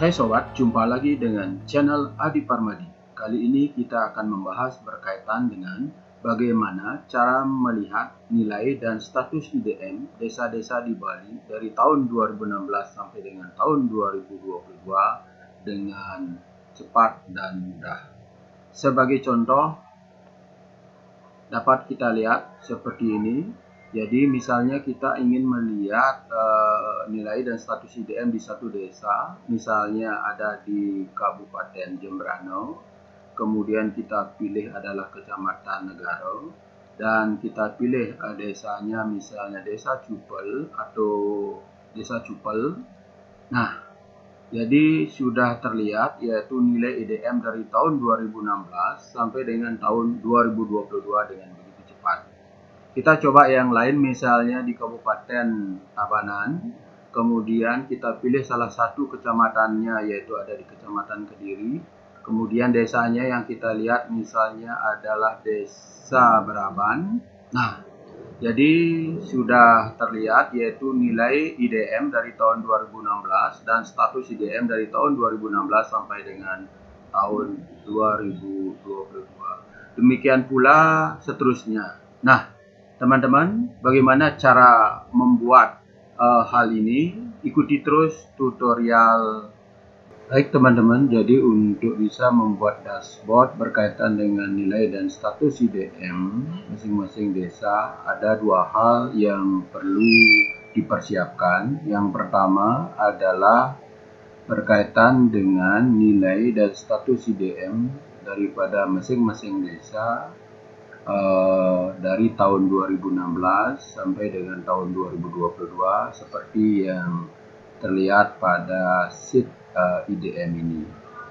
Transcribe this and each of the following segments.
Hai sobat, jumpa lagi dengan channel Adi Parmadi. Kali ini kita akan membahas berkaitan dengan bagaimana cara melihat nilai dan status IDM desa-desa di Bali dari tahun 2016 sampai dengan tahun 2022 dengan cepat dan mudah. Sebagai contoh, dapat kita lihat seperti ini. Jadi misalnya kita ingin melihat nilai dan status IDM di satu desa, misalnya ada di Kabupaten Jembrano, kemudian kita pilih adalah Kecamatan Negaro, dan kita pilih desanya misalnya Desa Cupel atau Desa Cupel. Nah, jadi sudah terlihat yaitu nilai IDM dari tahun 2016 sampai dengan tahun 2022 dengan begitu cepat. Kita coba yang lain, misalnya di Kabupaten Tabanan, kemudian kita pilih salah satu kecamatannya, yaitu ada di Kecamatan Kediri, kemudian desanya yang kita lihat misalnya adalah Desa Beraban. Nah, jadi sudah terlihat yaitu nilai IDM dari tahun 2016 dan status IDM dari tahun 2016 sampai dengan tahun 2022. Demikian pula seterusnya. Nah, teman-teman, bagaimana cara membuat hal ini? Ikuti terus tutorial. Baik teman-teman, jadi untuk bisa membuat dashboard berkaitan dengan nilai dan status IDM masing-masing desa, ada dua hal yang perlu dipersiapkan. Yang pertama adalah berkaitan dengan nilai dan status IDM daripada masing-masing desa dari tahun 2016 sampai dengan tahun 2022 seperti yang terlihat pada sheet IDM ini.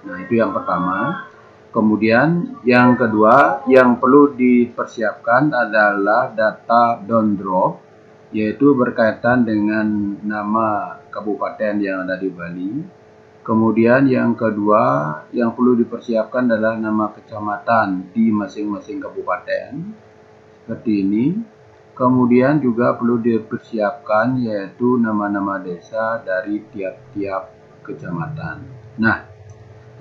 Nah, itu yang pertama. Kemudian yang kedua yang perlu dipersiapkan adalah data down-drop, yaitu berkaitan dengan nama kabupaten yang ada di Bali. Kemudian yang kedua yang perlu dipersiapkan adalah nama kecamatan di masing-masing kabupaten seperti ini. Kemudian juga perlu dipersiapkan yaitu nama-nama desa dari tiap-tiap kecamatan. Nah,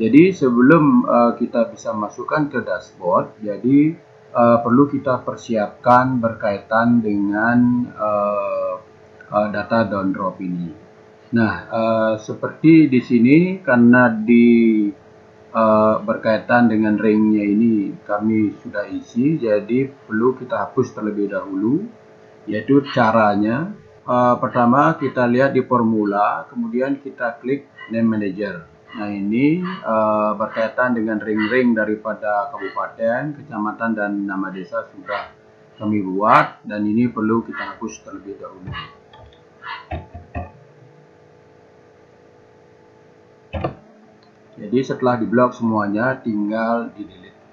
jadi sebelum kita bisa masukkan ke dashboard, jadi perlu kita persiapkan berkaitan dengan data down-drop ini. Nah, seperti di sini karena berkaitan dengan ringnya ini kami sudah isi, jadi perlu kita hapus terlebih dahulu. Yaitu caranya, pertama kita lihat di formula, kemudian kita klik Name Manager. Nah, ini berkaitan dengan ring-ring daripada kabupaten, kecamatan, dan nama desa sudah kami buat, dan ini perlu kita hapus terlebih dahulu. Jadi setelah diblok semuanya tinggal di delete.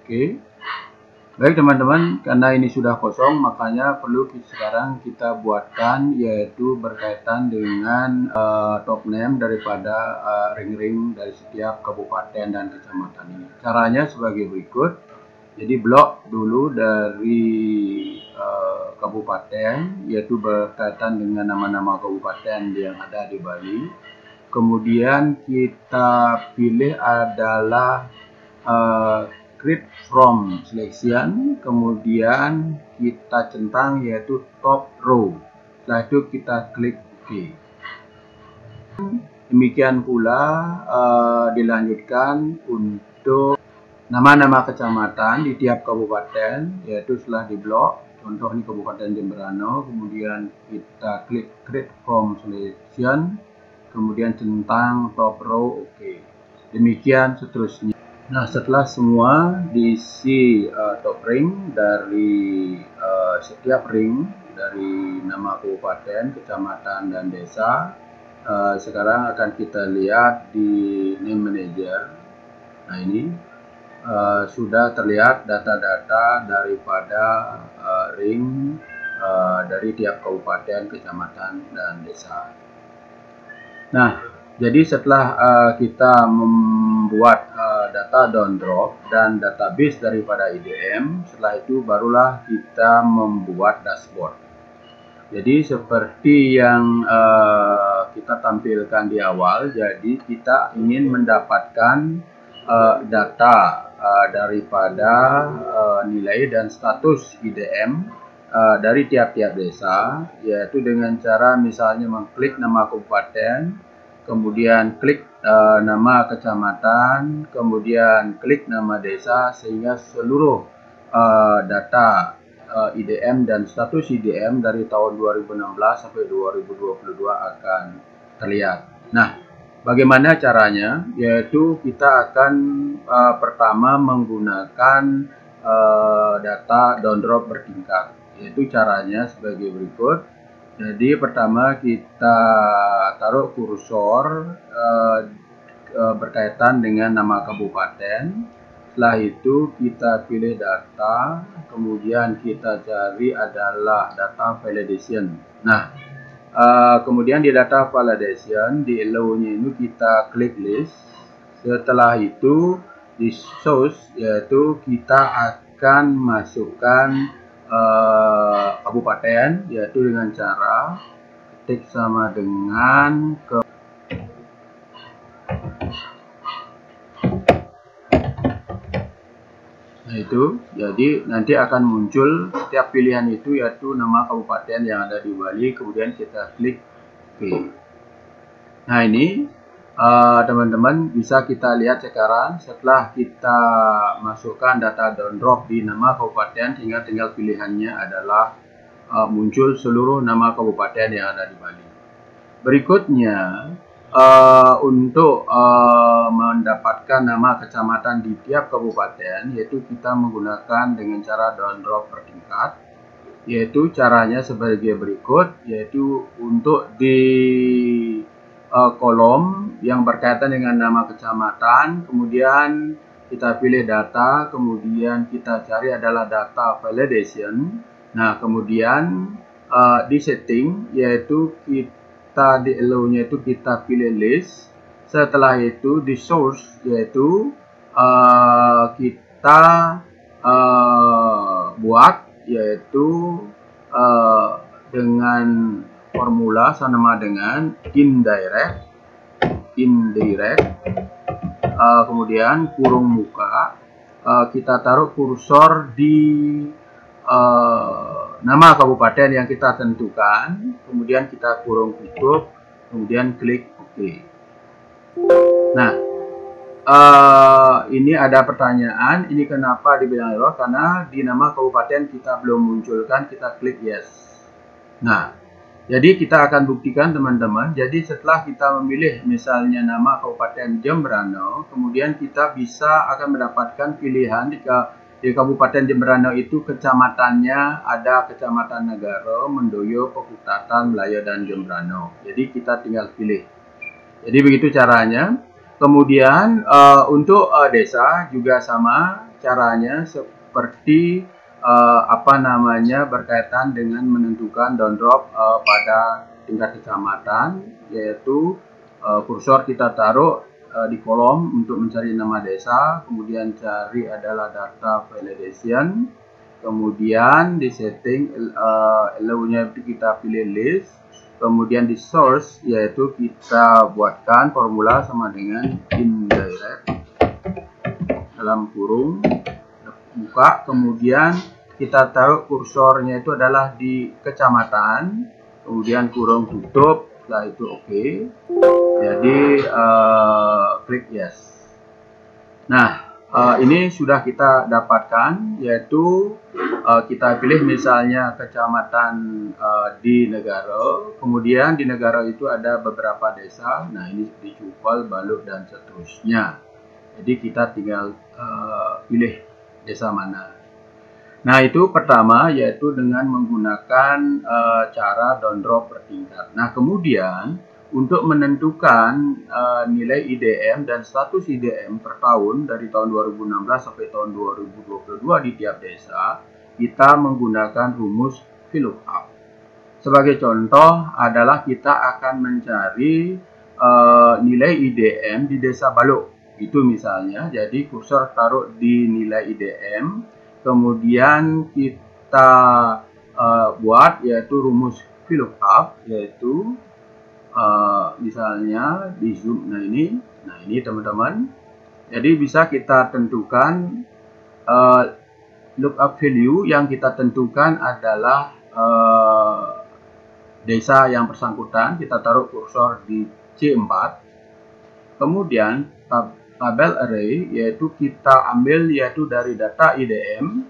Oke. Baik teman-teman, karena ini sudah kosong makanya perlu sekarang kita buatkan yaitu berkaitan dengan top name daripada ring-ring dari setiap kabupaten dan kecamatan ini. Caranya sebagai berikut. Jadi blok dulu dari kabupaten, yaitu berkaitan dengan nama-nama kabupaten yang ada di Bali. Kemudian kita pilih adalah create from selection, kemudian kita centang yaitu top row. Setelah itu kita klik OK. Demikian pula dilanjutkan untuk nama-nama kecamatan di tiap kabupaten, yaitu setelah diblok, contoh ini Kabupaten Jembrano, kemudian kita klik create from selection, kemudian centang top row OK. Demikian seterusnya. Nah, setelah semua diisi top ring dari setiap ring dari nama kabupaten, kecamatan, dan desa, sekarang akan kita lihat di Name Manager. Nah, ini sudah terlihat data-data daripada ring dari tiap kabupaten, kecamatan, dan desa. Nah, jadi setelah kita membuat data down-drop dan database daripada IDM, setelah itu barulah kita membuat dashboard. Jadi seperti yang kita tampilkan di awal, jadi kita ingin mendapatkan data daripada nilai dan status IDM dari tiap-tiap desa, yaitu dengan cara misalnya mengklik nama kabupaten, kemudian klik nama kecamatan, kemudian klik nama desa, sehingga seluruh data IDM dan status IDM dari tahun 2016 sampai 2022 akan terlihat. Nah, bagaimana caranya? Yaitu kita akan pertama menggunakan data download bertingkat. Yaitu caranya sebagai berikut. Jadi pertama kita taruh kursor berkaitan dengan nama kabupaten. Setelah itu kita pilih data, kemudian kita cari adalah data validation. Nah, kemudian di data validation, di allow-nya ini kita klik list. Setelah itu di source, yaitu kita akan masukkan kabupaten, yaitu dengan cara ketik sama dengan itu, jadi nanti akan muncul setiap pilihan itu yaitu nama kabupaten yang ada di Bali, kemudian kita klik OK. Nah ini teman-teman bisa kita lihat sekarang setelah kita masukkan data download di nama kabupaten, sehingga tinggal pilihannya adalah muncul seluruh nama kabupaten yang ada di Bali. Berikutnya untuk mendapatkan nama kecamatan di tiap kabupaten, yaitu kita menggunakan dengan cara download bertingkat, yaitu caranya sebagai berikut, yaitu untuk di kolom yang berkaitan dengan nama kecamatan, kemudian kita pilih data, kemudian kita cari adalah data validation. Nah, kemudian di setting, yaitu kita di allow-nya itu kita pilih list. Setelah itu di source, yaitu kita buat yaitu dengan formula sama dengan indirect, kemudian kurung muka, kita taruh kursor di nama kabupaten yang kita tentukan, kemudian kita kurung tutup, kemudian klik OK. Nah, ini ada pertanyaan, ini kenapa dibilang error? Karena di nama kabupaten kita belum munculkan, kita klik yes. Nah, jadi kita akan buktikan teman-teman. Jadi setelah kita memilih misalnya nama kabupaten Jembrana, kemudian kita bisa akan mendapatkan pilihan di Kabupaten Jembrana itu kecamatannya ada Kecamatan Negara, Mendoyo, Pekutatan, Melaya, dan Jembrana. Jadi kita tinggal pilih. Jadi begitu caranya. Kemudian untuk desa juga sama caranya, seperti berkaitan dengan menentukan download pada tingkat kecamatan, yaitu kursor kita taruh di kolom untuk mencari nama desa, kemudian cari adalah data validation, kemudian di setting allow-nya itu kita pilih list, kemudian di source yaitu kita buatkan formula sama dengan indirect dalam kurung buka, kemudian kita taruh kursornya itu adalah di kecamatan, kemudian kurung tutup, setelah itu OK. Jadi klik yes. Nah, ini sudah kita dapatkan, yaitu kita pilih misalnya kecamatan di negara, kemudian di negara itu ada beberapa desa. Nah, ini seperti Cupal, Balut, dan seterusnya. Jadi kita tinggal pilih desa mana. Nah, itu pertama, yaitu dengan menggunakan cara download bertingkat. Nah, kemudian untuk menentukan nilai IDM dan status IDM per tahun dari tahun 2016 sampai tahun 2022 di tiap desa, kita menggunakan rumus VLOOKUP. Sebagai contoh adalah kita akan mencari nilai IDM di desa Balut. Itu misalnya, jadi kursor taruh di nilai IDM, kemudian kita buat yaitu rumus VLOOKUP, yaitu misalnya di zoom. Nah ini teman-teman, jadi bisa kita tentukan lookup value yang kita tentukan adalah desa yang bersangkutan. Kita taruh kursor di C4, kemudian tabel array, yaitu kita ambil yaitu dari data IDM,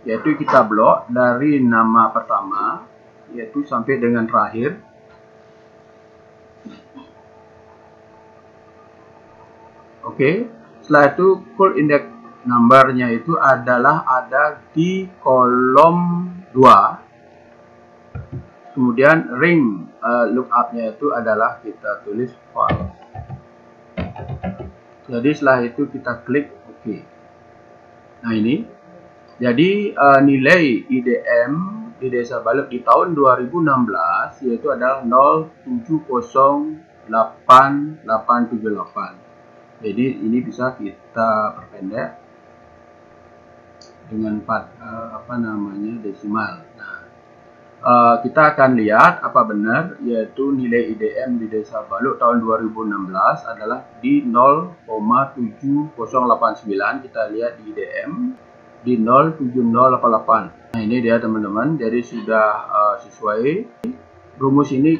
yaitu kita blok dari nama pertama yaitu sampai dengan terakhir. Oke, setelah itu full index number-nya itu adalah ada di kolom 2. Kemudian ring lookup-nya itu adalah kita tulis false. Jadi setelah itu kita klik OK. Nah ini, jadi nilai IDM di Desa Baluk di tahun 2016 yaitu adalah 0708878. Jadi ini bisa kita perpendek dengan desimal. Nah, kita akan lihat apa benar yaitu nilai IDM di Desa Baluk tahun 2016 adalah di 0,7089. Kita lihat di IDM di 07088. Nah ini dia teman-teman, jadi sudah sesuai. Rumus ini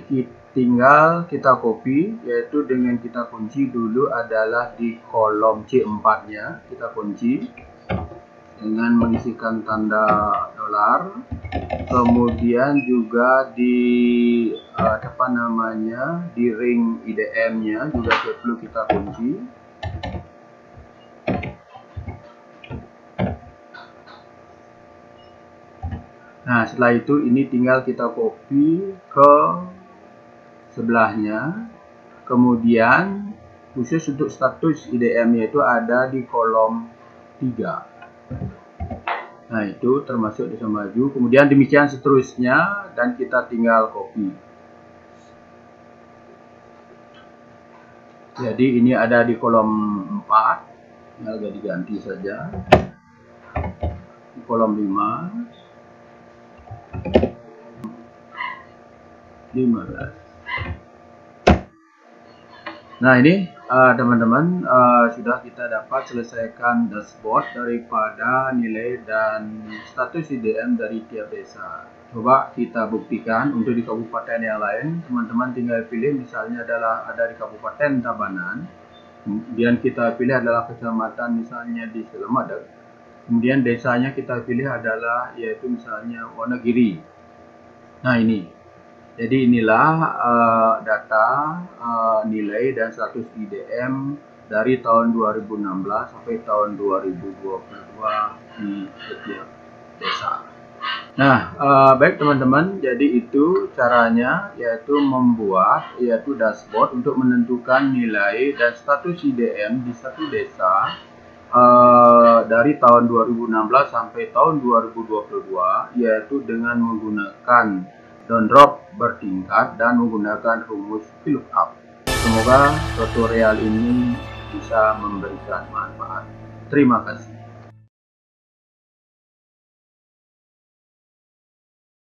tinggal kita copy, yaitu dengan kita kunci dulu adalah di kolom C4 nya, kita kunci dengan mengisikan tanda dolar. Kemudian juga di di ring IDM nya juga perlu kita kunci. Nah setelah itu ini tinggal kita copy ke sebelahnya. Kemudian khusus untuk status IDM nya itu ada di kolom 3. Nah itu termasuk Desa Maju. Kemudian demikian seterusnya, dan kita tinggal copy. Jadi ini ada di kolom 4, agak diganti saja. Di kolom 5, 15. Nah ini teman-teman, sudah kita dapat selesaikan dashboard daripada nilai dan status IDM dari tiap desa. Coba kita buktikan untuk di kabupaten yang lain. Teman-teman tinggal pilih, misalnya adalah ada di Kabupaten Tabanan, kemudian kita pilih adalah kecamatan misalnya di Selamadeg, kemudian desanya kita pilih adalah yaitu misalnya Wonogiri. Nah ini, jadi inilah data nilai dan status IDM dari tahun 2016 sampai tahun 2022 di setiap desa. Nah, baik teman-teman, jadi itu caranya, yaitu membuat dashboard untuk menentukan nilai dan status IDM di satu desa dari tahun 2016 sampai tahun 2022, yaitu dengan menggunakan down drop bertingkat dan menggunakan rumus VLOOKUP. Semoga tutorial ini bisa memberikan manfaat. Terima kasih.